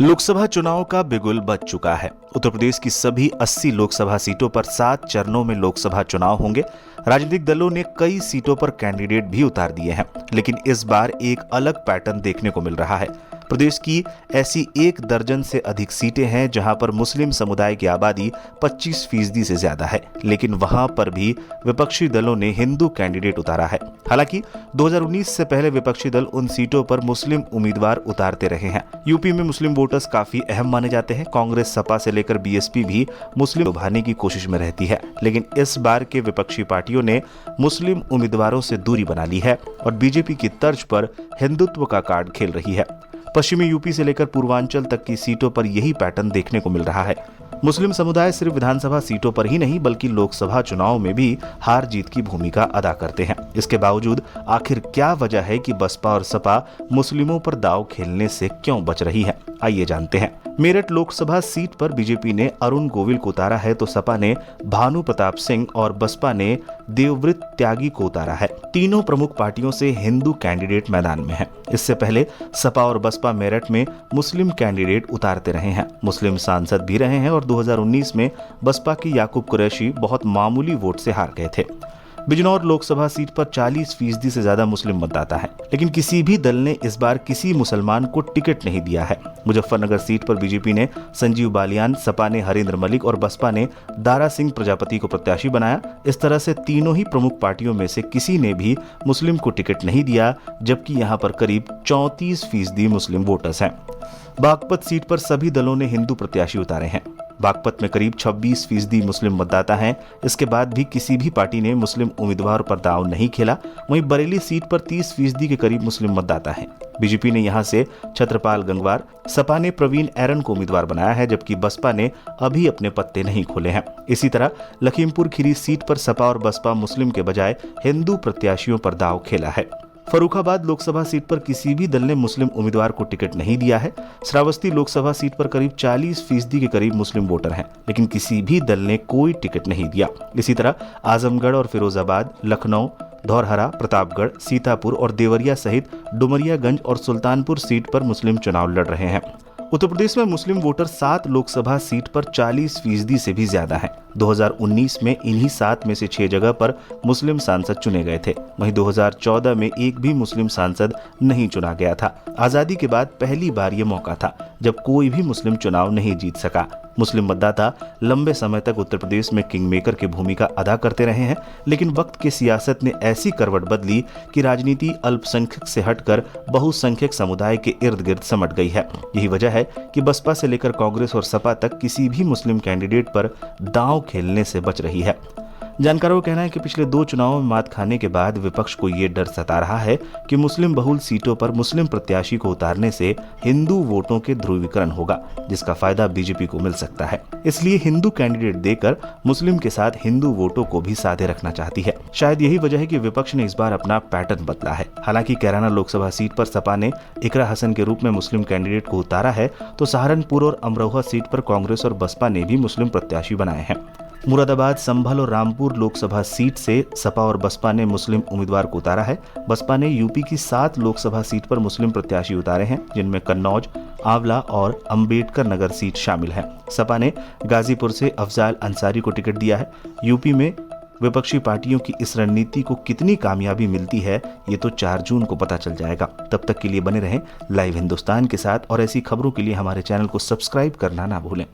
लोकसभा चुनाव का बिगुल बज चुका है। उत्तर प्रदेश की सभी 80 लोकसभा सीटों पर 7 चरणों में लोकसभा चुनाव होंगे। राजनीतिक दलों ने कई सीटों पर कैंडिडेट भी उतार दिए हैं, लेकिन इस बार एक अलग पैटर्न देखने को मिल रहा है। प्रदेश की ऐसी 1 दर्जन से अधिक सीटें हैं जहां पर मुस्लिम समुदाय की आबादी 25% से ज्यादा है, लेकिन वहां पर भी विपक्षी दलों ने हिंदू कैंडिडेट उतारा है। हालांकि 2019 से पहले विपक्षी दल उन सीटों पर मुस्लिम उम्मीदवार उतारते रहे हैं। यूपी में मुस्लिम वोटर्स काफी अहम माने जाते हैं। कांग्रेस, सपा से लेकर बीएसपी भी मुस्लिम उभारने की कोशिश में रहती है, लेकिन इस बार के विपक्षी पार्टियों ने मुस्लिम उम्मीदवारों से दूरी बना ली है और बीजेपी की तर्ज पर हिंदुत्व का कार्ड खेल रही है। पश्चिमी यूपी से लेकर पूर्वांचल तक की सीटों पर यही पैटर्न देखने को मिल रहा है। मुस्लिम समुदाय सिर्फ विधानसभा सीटों पर ही नहीं बल्कि लोकसभा चुनाव में भी हार जीत की भूमिका अदा करते हैं। इसके बावजूद आखिर क्या वजह है कि बसपा और सपा मुस्लिमों पर दांव खेलने से क्यों बच रही है? आइए जानते हैं। मेरठ लोकसभा सीट पर बीजेपी ने अरुण गोविल को उतारा है, तो सपा ने भानु प्रताप सिंह और बसपा ने देवव्रत त्यागी को उतारा है। तीनों प्रमुख पार्टियों से हिंदू कैंडिडेट मैदान में हैं। इससे पहले सपा और बसपा मेरठ में मुस्लिम कैंडिडेट उतारते रहे हैं, मुस्लिम सांसद भी रहे हैं और 2019 में बसपा के याकूब कुरैशी बहुत मामूली वोट से हार गए थे। बिजनौर लोकसभा सीट पर 40% से ज्यादा मुस्लिम मतदाता है, लेकिन किसी भी दल ने इस बार किसी मुसलमान को टिकट नहीं दिया है। मुजफ्फरनगर सीट पर बीजेपी ने संजीव बालियान, सपा ने हरेंद्र मलिक और बसपा ने दारा सिंह प्रजापति को प्रत्याशी बनाया। इस तरह से तीनों ही प्रमुख पार्टियों में से किसी ने भी मुस्लिम को टिकट नहीं दिया, जबकि यहाँ पर करीब 34% मुस्लिम वोटर्स हैं। बागपत सीट पर सभी दलों ने हिंदू प्रत्याशी उतारे हैं। बागपत में करीब 26% मुस्लिम मतदाता हैं। इसके बाद भी किसी भी पार्टी ने मुस्लिम उम्मीदवार पर दांव नहीं खेला। वहीं बरेली सीट पर 30% के करीब मुस्लिम मतदाता हैं। बीजेपी ने यहां से छत्रपाल गंगवार, सपा ने प्रवीण एरन को उम्मीदवार बनाया है, जबकि बसपा ने अभी अपने पत्ते नहीं खोले हैं। इसी तरह लखीमपुर खीरी सीट पर सपा और बसपा मुस्लिम के बजाय हिंदू प्रत्याशियों पर दांव खेला है। फर्रुखाबाद लोकसभा सीट पर किसी भी दल ने मुस्लिम उम्मीदवार को टिकट नहीं दिया है। श्रावस्ती लोकसभा सीट पर करीब 40% के करीब मुस्लिम वोटर हैं, लेकिन किसी भी दल ने कोई टिकट नहीं दिया। इसी तरह आजमगढ़ और फिरोजाबाद, लखनऊ, धौरहरा, प्रतापगढ़, सीतापुर और देवरिया सहित डुमरियागंज और सुल्तानपुर सीट पर मुस्लिम चुनाव लड़ रहे हैं। उत्तर प्रदेश में मुस्लिम वोटर 7 लोकसभा सीट पर 40% से भी ज्यादा हैं। 2019 में इन्हीं 7 में से 6 जगह पर मुस्लिम सांसद चुने गए थे। वहीं 2014 में एक भी मुस्लिम सांसद नहीं चुना गया था। आजादी के बाद पहली बार ये मौका था जब कोई भी मुस्लिम चुनाव नहीं जीत सका। मुस्लिम मतदाता लंबे समय तक उत्तर प्रदेश में किंगमेकर की भूमिका अदा करते रहे हैं, लेकिन वक्त की सियासत ने ऐसी करवट बदली कि राजनीति अल्पसंख्यक से हटकर बहुसंख्यक समुदाय के इर्द गिर्द समट गई है। यही वजह है कि बसपा से लेकर कांग्रेस और सपा तक किसी भी मुस्लिम कैंडिडेट पर दांव खेलने से बच रही है। जानकारों का कहना है कि पिछले 2 चुनावों में मात खाने के बाद विपक्ष को ये डर सता रहा है कि मुस्लिम बहुल सीटों पर मुस्लिम प्रत्याशी को उतारने से हिंदू वोटों के ध्रुवीकरण होगा, जिसका फायदा बीजेपी को मिल सकता है। इसलिए हिंदू कैंडिडेट देकर मुस्लिम के साथ हिंदू वोटों को भी साधे रखना चाहती है। शायद यही वजह है कि विपक्ष ने इस बार अपना पैटर्न बदला है। हालांकि कैराना लोकसभा सीट पर सपा ने इकरा हसन के रूप में मुस्लिम कैंडिडेट को उतारा है, तो सहारनपुर और अमरोहा सीट पर कांग्रेस और बसपा ने भी मुस्लिम प्रत्याशी बनाए हैं। मुरादाबाद, संभल और रामपुर लोकसभा सीट से सपा और बसपा ने मुस्लिम उम्मीदवार को उतारा है। बसपा ने यूपी की 7 लोकसभा सीट पर मुस्लिम प्रत्याशी उतारे हैं, जिनमें कन्नौज, आंवला और अंबेडकर नगर सीट शामिल है। सपा ने गाजीपुर से अफजाल अंसारी को टिकट दिया है। यूपी में विपक्षी पार्टियों की इस रणनीति को कितनी कामयाबी मिलती है, ये तो 4 जून को पता चल जाएगा। तब तक के लिए बने रहें लाइव हिंदुस्तान के साथ और ऐसी खबरों के लिए हमारे चैनल को सब्सक्राइब करना ना भूलें।